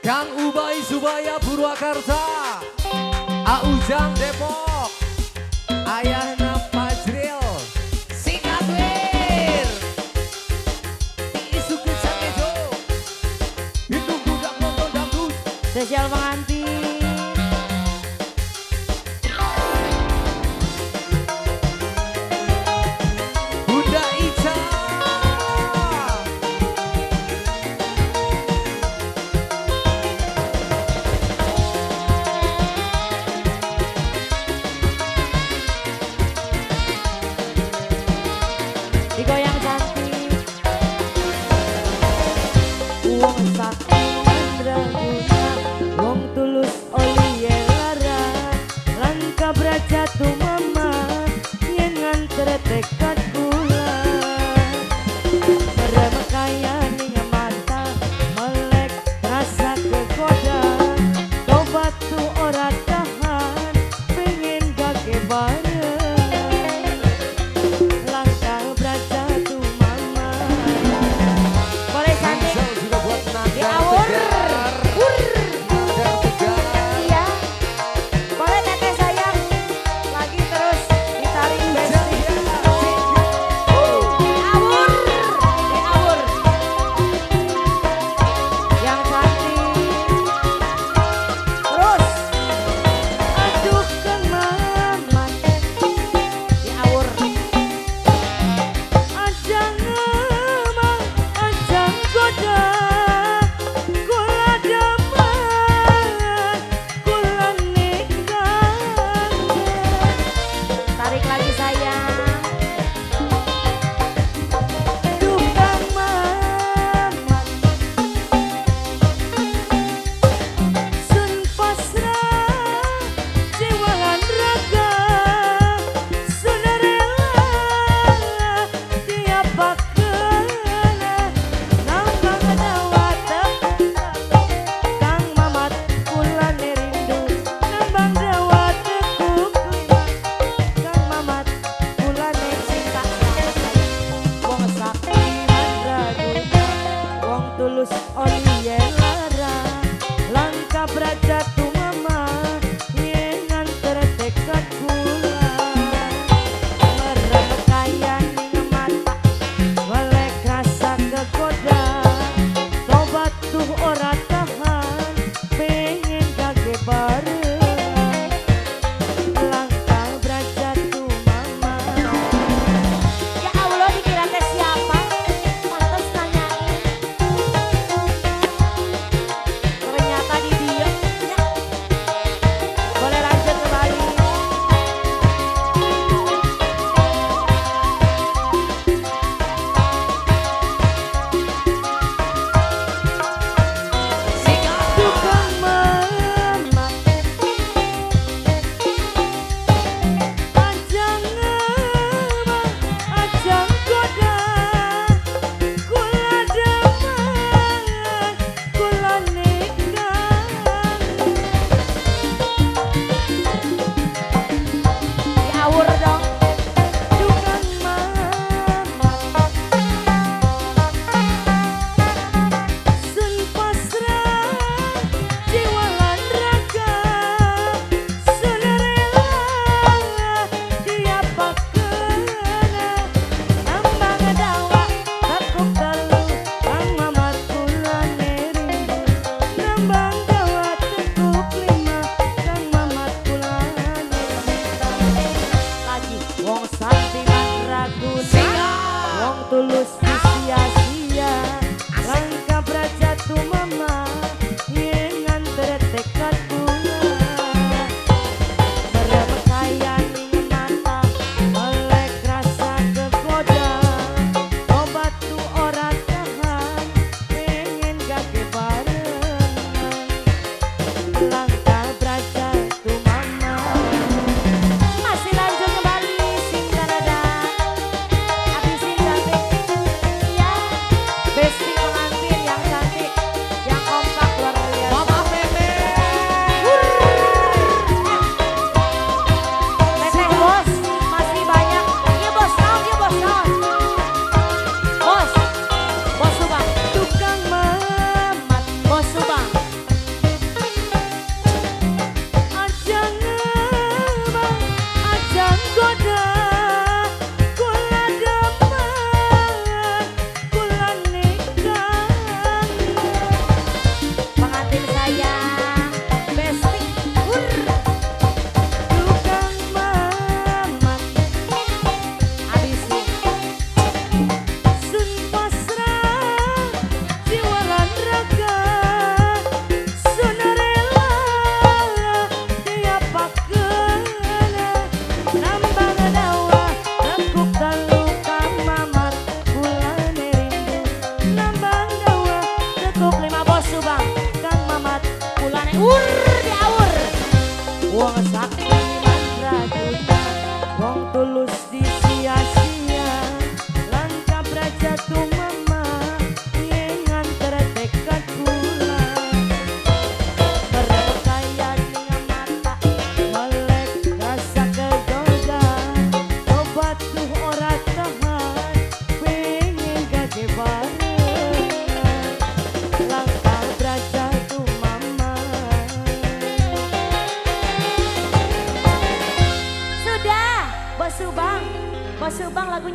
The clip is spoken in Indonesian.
Kang Ubay Subaya Purwakarta, Aujang Depok, Ayahna Fajril, Singatwir, Isu Kesakejo, itu budak motor dangdut, spesial pengantin. Bunda Ica. Digoyang cantik. Wong sakti mandraguna, wong tulus oliye lara, lan kabraja mama yen nganter tekad kula. Meremekaya ning mata, melek rasa kegoda, tobat tu ora tahan, pengen gake bareng. Langkah braja tu mama. Boleh cantik. Rizal juga buat Nadar Diawur. Tegar. Nadar Tegar. Iya. Boleh teteh sayang. Lagi terus ditarik besti. Diawur. Diawur. Yang cantik. Terus. Aduh kang mama. Diawur. Ajang emang, ajang goda, kula daman, kula ninggalkan. Tarik lagi sayang. Duh kang mamat, sun pasrah, jiwa lan raga, sun rela, tiap bakala, nambang dawat Kang Mamat kula nerindu, nambang dawat kukula, Kang Mamat kula cinta. Wong sakti mandraguna, wong tulus oliye lara, langkah braja tu mama, yen nganter tekad kula. Meremekaya ning mata, melek rasa kegoda, tobat tuh ora tahan, pengen kage bareng. Langkah braja tu mama. Ya Allah, dikira teh siapa? Pantes nanyain. Ternyata di dia. Ya. Ur diaur. Wong sakti mantra juta, wong tulus disia-sia. Langkah braja tu mama, yengan tertekad kula. Percaya dengan mata, melek rasa kegoda. Obat tuh ora tahan, pengen gage bareng. Langkah braja tu mama. Sudah, Bos Subang lagunya.